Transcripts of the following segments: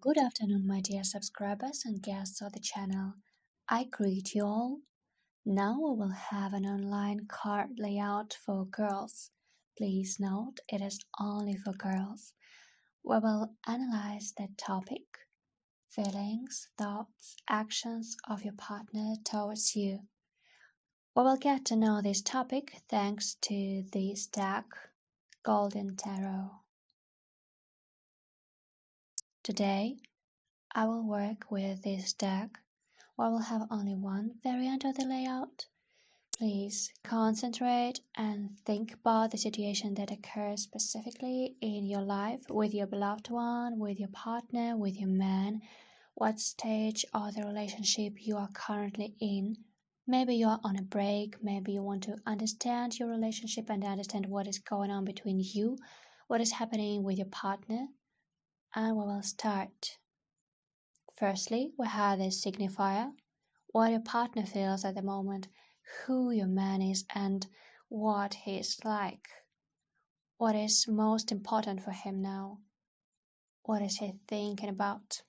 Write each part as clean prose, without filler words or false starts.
Good afternoon, my dear subscribers and guests of the channel. I greet you all. Now we will have an online card layout for girls. Please note it is only for girls. We will analyze the topic, feelings, thoughts, actions of your partner towards you. We will get to know this topic thanks to the stack Golden Tarot. Today, I will work with this deck. We will have only one variant of the layout. Please concentrate and think about the situation that occurs specifically in your life with your beloved one, with your partner, with your man, what stage of the relationship you are currently in. Maybe you are on a break, maybe you want to understand your relationship and understand what is going on between you, what is happening with your partner, and we will start. Firstly, we have this signifier, what your partner feels at the moment, who your man is, and what he is like. What is most important for him now? What is he thinking about?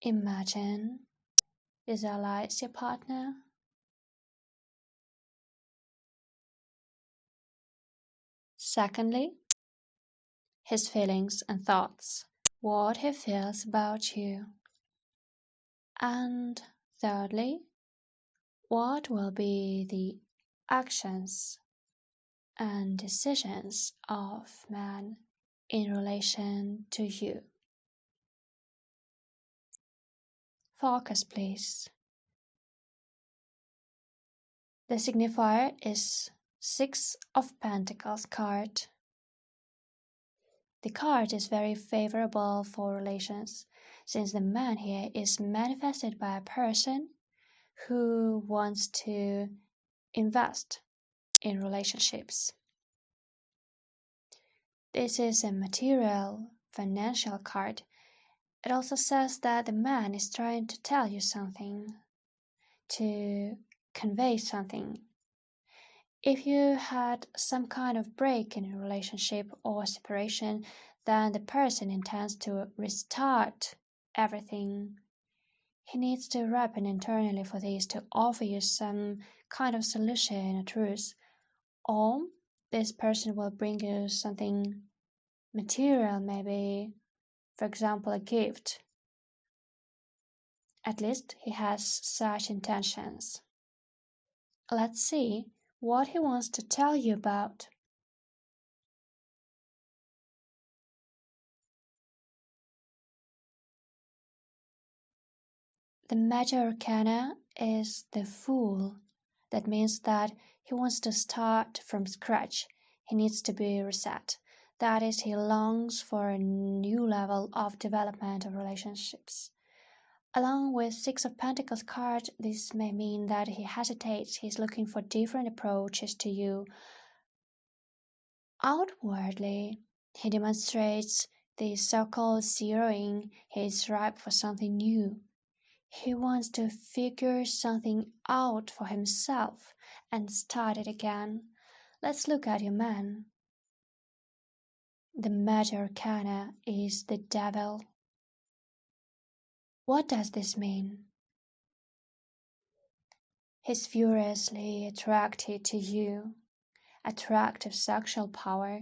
Imagine, visualize your partner. Secondly, his feelings and thoughts, what he feels about you. And thirdly, what will be the actions and decisions of man in relation to you. Focus, please. The signifier is Six of Pentacles card. The card is very favorable for relations, since the man here is manifested by a person who wants to invest in relationships. This is a material, financial card. It also says that the man is trying to tell you something, to convey something. If you had some kind of break in a relationship or separation, then the person intends to restart everything. He needs to ripen internally for this to offer you some kind of solution or truth. Or this person will bring you something material, maybe, for example, a gift. At least he has such intentions. Let's see what he wants to tell you about. The Major Arcana is the Fool. That means that he wants to start from scratch. He needs to be reset. That is, he longs for a new level of development of relationships. Along with Six of Pentacles card, this may mean that he hesitates. He's looking for different approaches to you. Outwardly, he demonstrates the so-called zeroing. He is ripe for something new. He wants to figure something out for himself and start it again. Let's look at your man. The Major Arcana is the Devil. What does this mean? He's furiously attracted to you, attractive sexual power.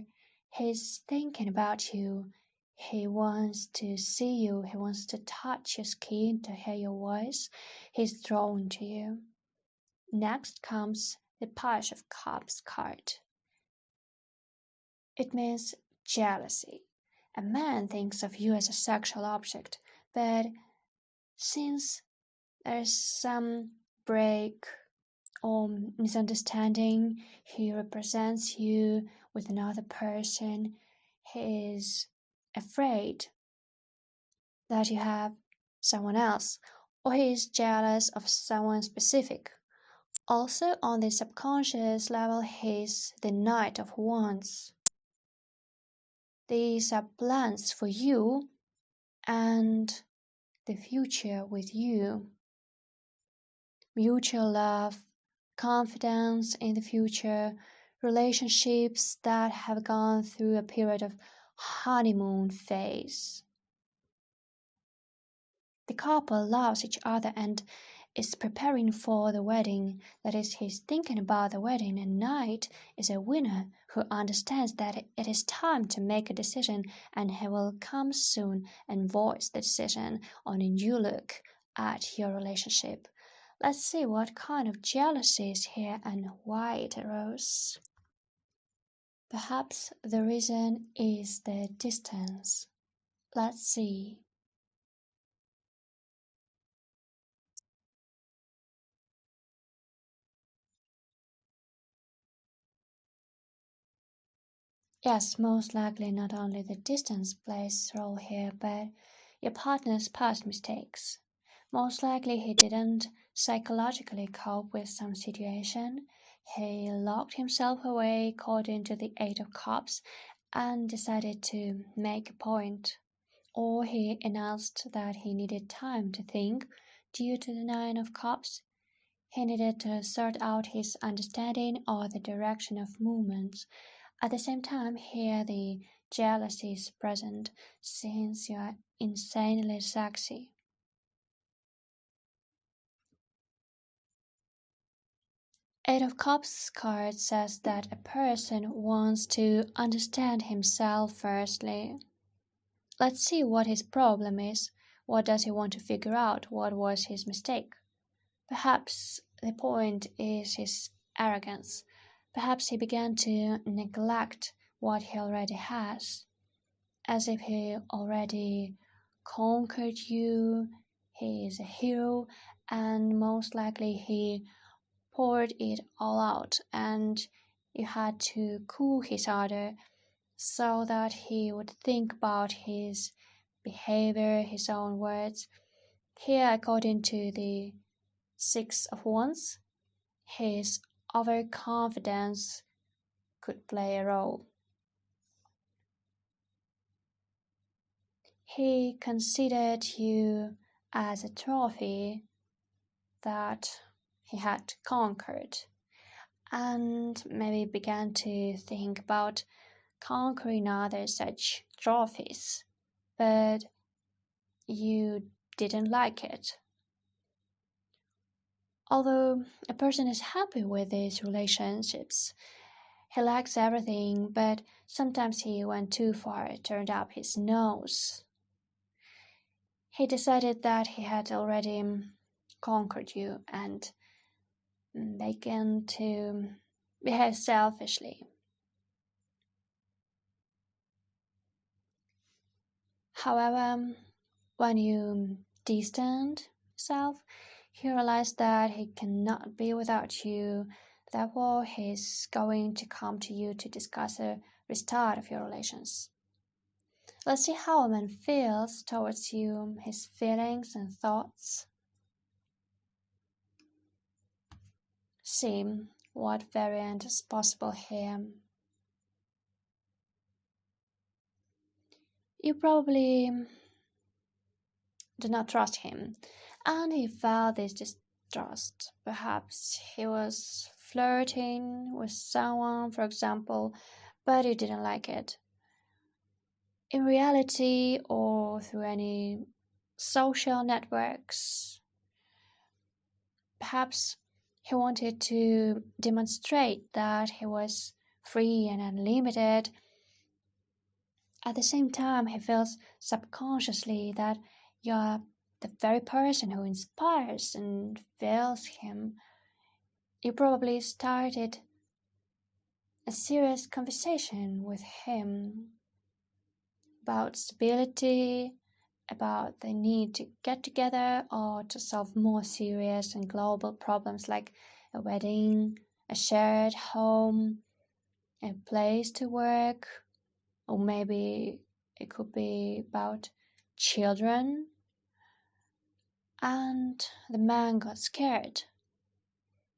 He's thinking about you. He wants to see you. He wants to touch your skin, to hear your voice. He's drawn to you. Next comes the Page of Cups card. It means jealousy. A man thinks of you as a sexual object, but since there's some break or misunderstanding, he represents you with another person. He is afraid that you have someone else, or he is jealous of someone specific. Also, on the subconscious level, he's the Knight of Wands. These are plans for you and the future with you. Mutual love, confidence in the future, relationships that have gone through a period of honeymoon phase. The couple loves each other and is preparing for the wedding. That is, he's thinking about the wedding, and Knight is a winner who understands that it is time to make a decision, and he will come soon and voice the decision on a new look at your relationship. Let's see what kind of jealousy is here and why it arose. Perhaps the reason is the distance. Let's see. Yes, most likely not only the distance plays a role here, but your partner's past mistakes. Most likely he didn't psychologically cope with some situation. He locked himself away according to the Eight of Cups and decided to make a point. Or he announced that he needed time to think due to the Nine of Cups. He needed to sort out his understanding or the direction of movements. At the same time, here the jealousy is present since you are insanely sexy. Eight of Cups card says that a person wants to understand himself firstly. Let's see what his problem is. What does he want to figure out? What was his mistake? Perhaps the point is his arrogance. Perhaps he began to neglect what he already has, as if he already conquered you. He is a hero, and most likely he poured it all out, and you had to cool his ardor so that he would think about his behavior, his own words. Here, according to the Six of Wands, his overconfidence could play a role. He considered you as a trophy that he had conquered, and maybe began to think about conquering other such trophies, but you didn't like it. Although a person is happy with these relationships, he likes everything, but sometimes he went too far, turned up his nose. He decided that he had already conquered you and began to behave selfishly. However, when you distance yourself, he realized that he cannot be without you. Therefore, he's going to come to you to discuss a restart of your relations. Let's see how a man feels towards you, his feelings and thoughts. See what variant is possible here. You probably did not trust him, and he felt this distrust. Perhaps he was flirting with someone, for example, but you didn't like it. In reality, or through any social networks, perhaps he wanted to demonstrate that he was free and unlimited. At the same time, he feels subconsciously that you're the very person who inspires and fills him. You probably started a serious conversation with him about stability, about the need to get together or to solve more serious and global problems like a wedding, a shared home, a place to work, or maybe it could be about children. And the man got scared.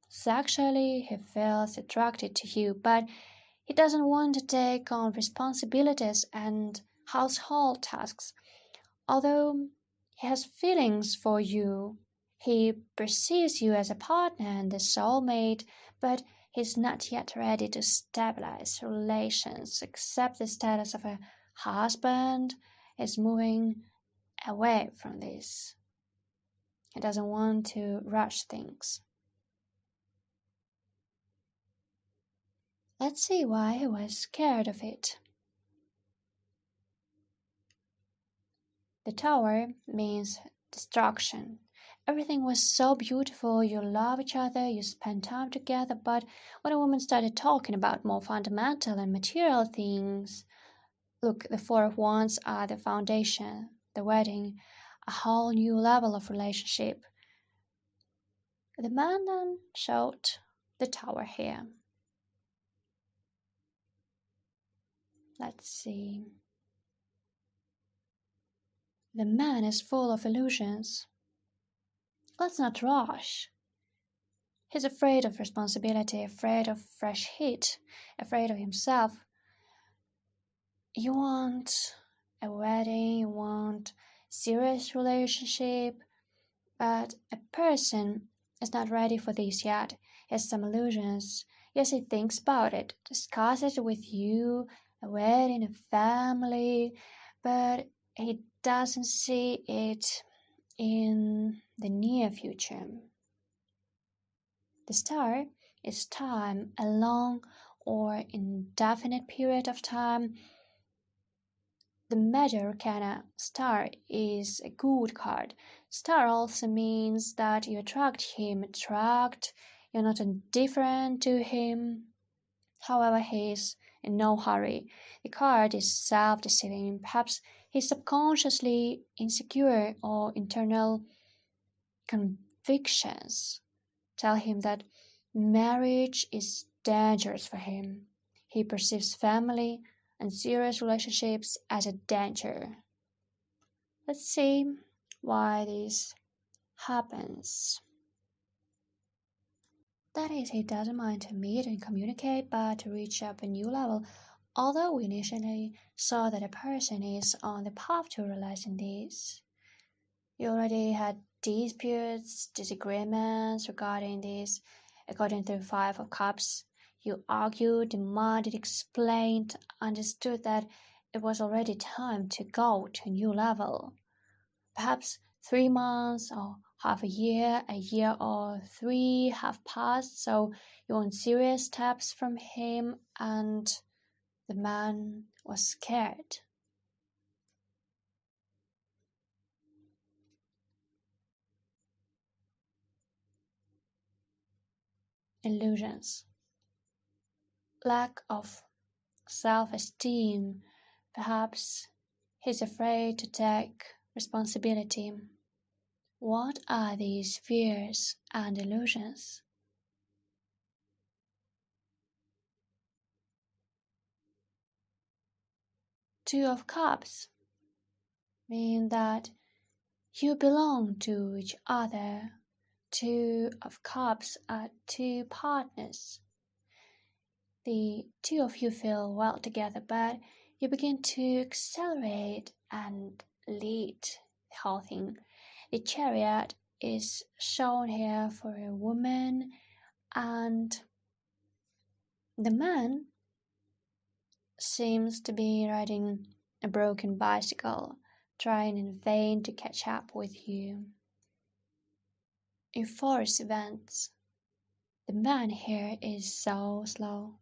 Sexually, he feels attracted to you, but he doesn't want to take on responsibilities and household tasks. Although he has feelings for you, he perceives you as a partner and a soulmate, but he's not yet ready to stabilize relations, accept the status of a husband is moving away from this. He doesn't want to rush things. Let's see why he was scared of it. The tower means destruction. Everything was so beautiful, you love each other, you spend time together, but when a woman started talking about more fundamental and material things, look, the Four of Wands are the foundation, the wedding, a whole new level of relationship. The man then showed the tower here. Let's see. The man is full of illusions. Let's not rush. He's afraid of responsibility, afraid of fresh heat, afraid of himself. You want a wedding, you want serious relationship, but a person is not ready for this yet. He has some illusions. Yes, he thinks about it, discusses it with you, a wedding, a family, but he doesn't see it in the near future. The star is time, a long or indefinite period of time. The major arcana star is a good card. Star also means that you attract him, you're not indifferent to him. However, he is in no hurry. The card is self-deceiving. Perhaps he's subconsciously insecure or internal convictions tell him that marriage is dangerous for him. He perceives family and serious relationships as a danger. Let's see why this happens. That is, he doesn't mind to meet and communicate, but to reach up a new level. Although we initially saw that a person is on the path to realizing this, you already had disputes, disagreements regarding this. According to the Five of Cups, you argued, demanded, explained, understood that it was already time to go to a new level. Perhaps 3 months or half a year or 3 have passed, so you want serious steps from him, and the man was scared. Illusions. Lack of self-esteem. Perhaps he's afraid to take responsibility. What are these fears and illusions? Two of Cups mean that you belong to each other. Two of Cups are two partners. The two of you feel well together, but you begin to accelerate and lead the whole thing. The Chariot is shown here for a woman, and the man seems to be riding a broken bicycle, trying in vain to catch up with you. In force events, the man here is so slow.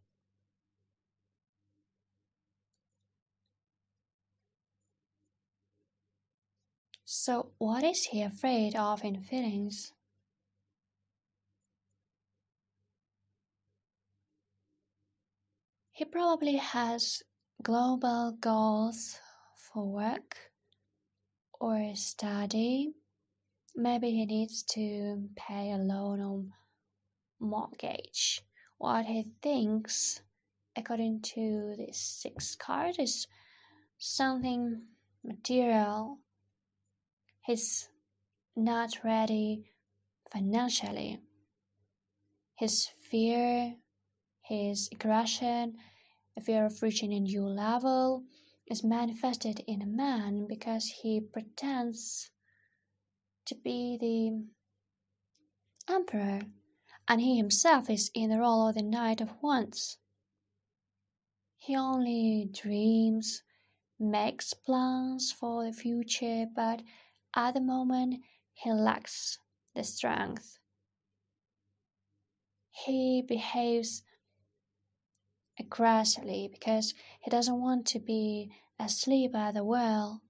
So what is he afraid of in feelings? He probably has global goals for work or study. Maybe he needs to pay a loan or mortgage. What he thinks, according to this 6 card, is something material. He's not ready financially. His fear, his aggression, the fear of reaching a new level is manifested in a man because he pretends to be the emperor, and he himself is in the role of the Knight of Wands. He only dreams, makes plans for the future, but at the moment he lacks the strength. He behaves aggressively because he doesn't want to be asleep at the wheel.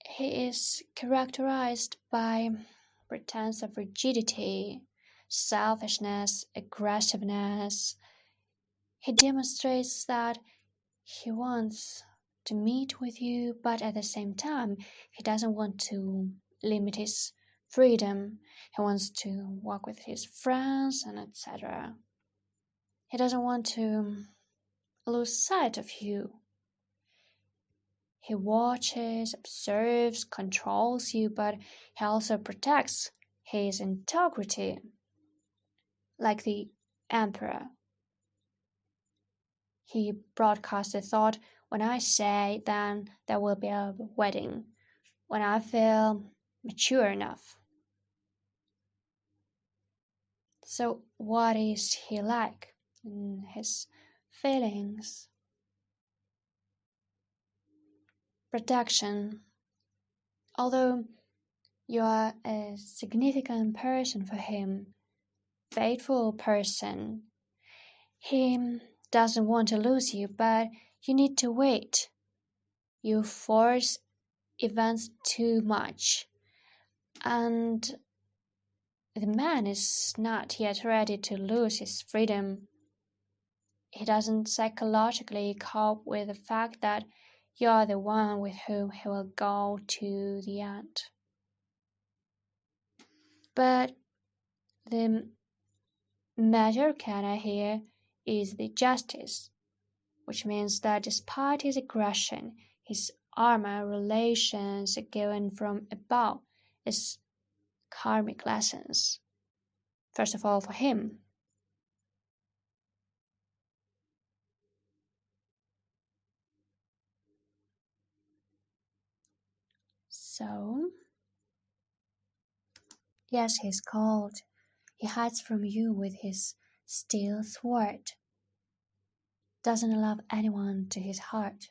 He is characterized by pretense of rigidity, selfishness, aggressiveness. He demonstrates that he wants to meet with you, but at the same time, he doesn't want to limit his freedom. He wants to walk with his friends and etc. He doesn't want to lose sight of you. He watches, observes, controls you, but he also protects his integrity, like the emperor. He broadcasts the thought, when I say, then there will be a wedding, when I feel mature enough. So, what is he like in his feelings? Protection. Although you are a significant person for him, faithful person, he doesn't want to lose you, but you need to wait. You force events too much, and the man is not yet ready to lose his freedom. He doesn't psychologically cope with the fact that you're the one with whom he will go to the end. But the major arcana here is the justice, which means that despite his aggression, his armor relations are given from above as karmic lessons. First of all, for him. So, yes, he's cold. He hides from you with his steel sword. Doesn't allow anyone to his heart.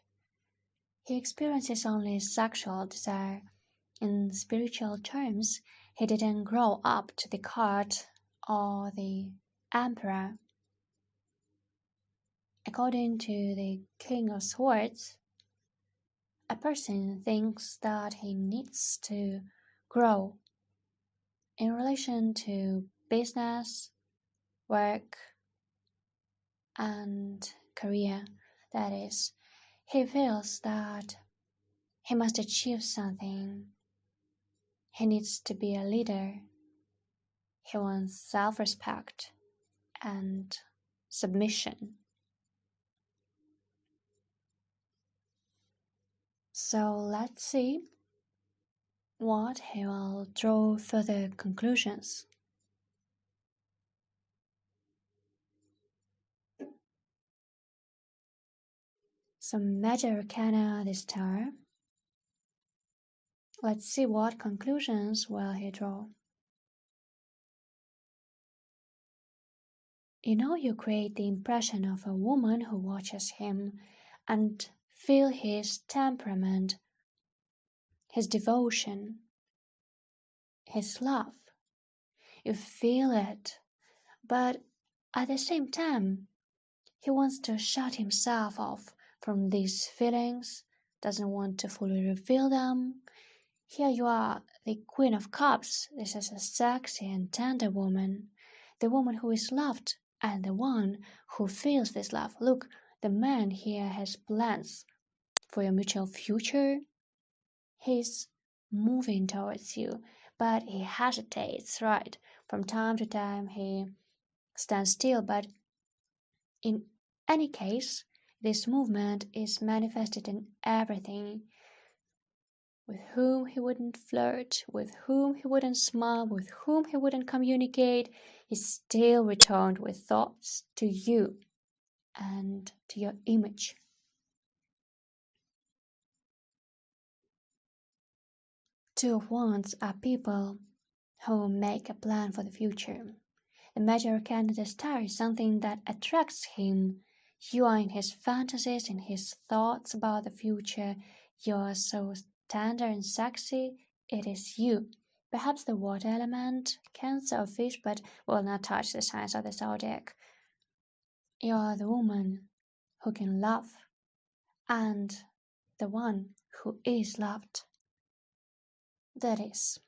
He experiences only sexual desire. In spiritual terms, he didn't grow up to the court or the emperor. According to the King of Swords, a person thinks that he needs to grow in relation to business, work, and career. That is, he feels that he must achieve something. He needs to be a leader. He wants self-respect and submission. So let's see what he will draw further conclusions. Some major arcana this time. Let's see what conclusions will he draw. You know, you create the impression of a woman who watches him and feel his temperament, his devotion, his love. You feel it, but at the same time, he wants to shut himself off from these feelings, doesn't want to fully reveal them. Here you are, the Queen of Cups. This is a sexy and tender woman, the woman who is loved and the one who feels this love. Look, the man here has plans for your mutual future. He's moving towards you, but he hesitates, right? From time to time, he stands still, but in any case, this movement is manifested in everything. With whom he wouldn't flirt, with whom he wouldn't smile, with whom he wouldn't communicate, he still returned with thoughts to you and to your image. Two of Wands are people who make a plan for the future. The major arcana of the star is something that attracts him. You are in his fantasies, in his thoughts about the future. You are so tender and sexy. It is you. Perhaps the water element, Cancer or fish, but will not touch the signs of the zodiac. You are the woman who can love, and the one who is loved. That is,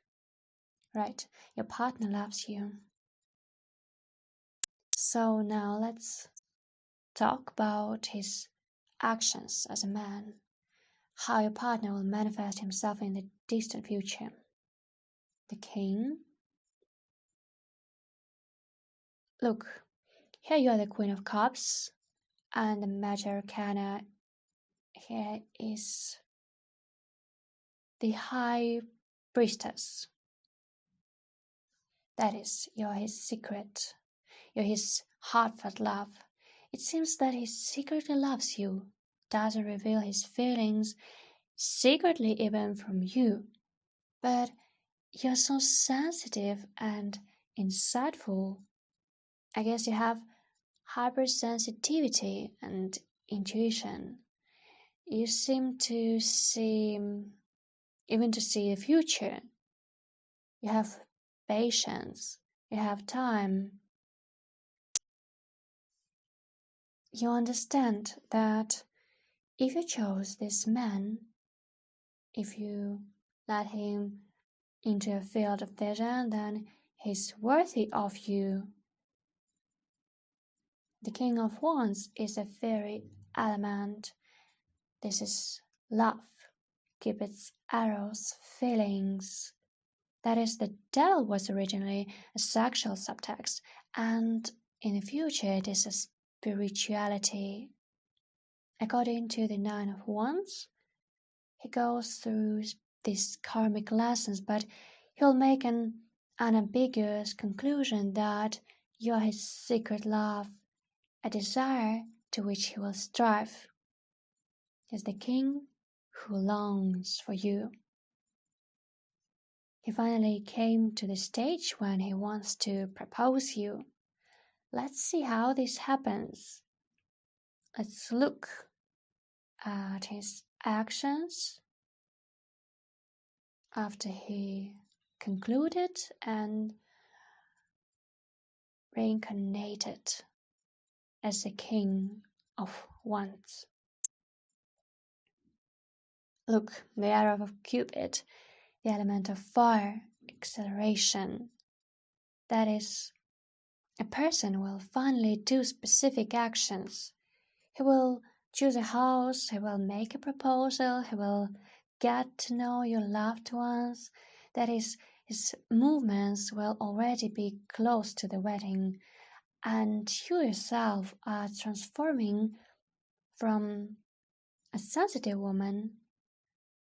right, your partner loves you. So now let's talk about his actions as a man, how your partner will manifest himself in the distant future. The king. Look, here you are the Queen of Cups, and the Major Arcana here is the High Priestess. That is, you're his secret. You're his heartfelt love. It seems that he secretly loves you, doesn't reveal his feelings, secretly even from you. But you're so sensitive and insightful. I guess you have hypersensitivity and intuition. You seem to see, even to see the future. You have patience. You have time. You understand that if you chose this man, if you let him into a field of vision, then he's worthy of you. The King of Wands is a fairy element. This is love, Cupid's arrows, feelings. That is, the devil was originally a sexual subtext, and in the future it is a spirituality. According to the Nine of Wands, he goes through these karmic lessons, but he'll make an unambiguous conclusion that you are his secret love, a desire to which he will strive. He's the king who longs for you. He finally came to the stage when he wants to propose you. Let's see how this happens. Let's look at his actions after he concluded and reincarnated as the King of Wands. Look, the arrow of Cupid, the element of fire, acceleration. That is, a person will finally do specific actions. He will choose a house, he will make a proposal, he will get to know your loved ones. That is, his movements will already be close to the wedding, and you yourself are transforming from a sensitive woman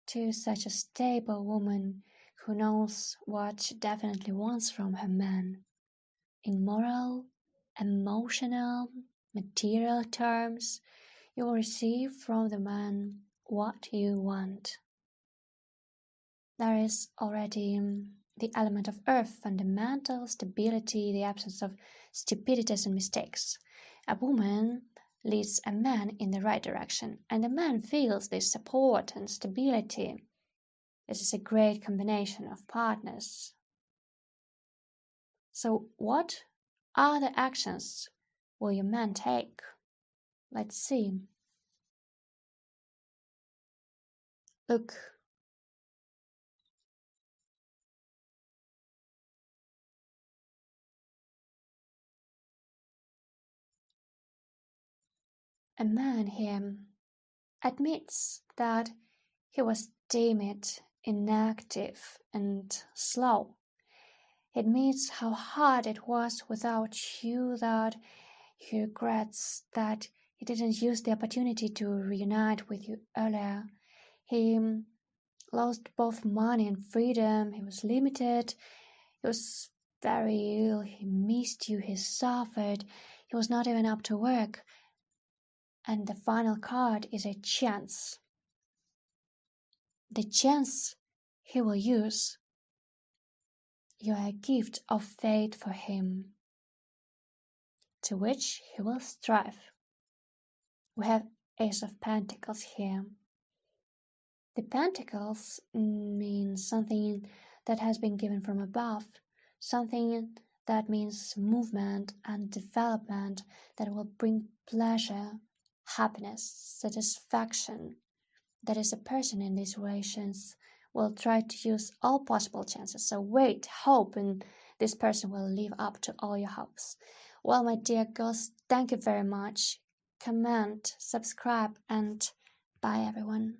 to such a stable woman who knows what she definitely wants from her man. In moral, emotional, material terms, you will receive from the man what you want. There is already the element of earth, fundamental stability, the absence of stupidities and mistakes. A woman leads a man in the right direction, and the man feels this support and stability. This is a great combination of partners. So, what other actions will your man take? Let's see. Look. A man here admits that he was timid, inactive, and slow. He admits how hard it was without you, that he regrets that he didn't use the opportunity to reunite with you earlier. He lost both money and freedom, he was limited, he was very ill, he missed you, he suffered, he was not even up to work. And the final card is a chance. The chance he will use. You are a gift of fate for him, to which he will strive. We have Ace of Pentacles here. The Pentacles means something that has been given from above, something that means movement and development that will bring pleasure, happiness, satisfaction. That is, a person in these relations will try to use all possible chances. So wait, hope, and this person will live up to all your hopes. Well, my dear girls, thank you very much. Comment, subscribe, and bye, everyone.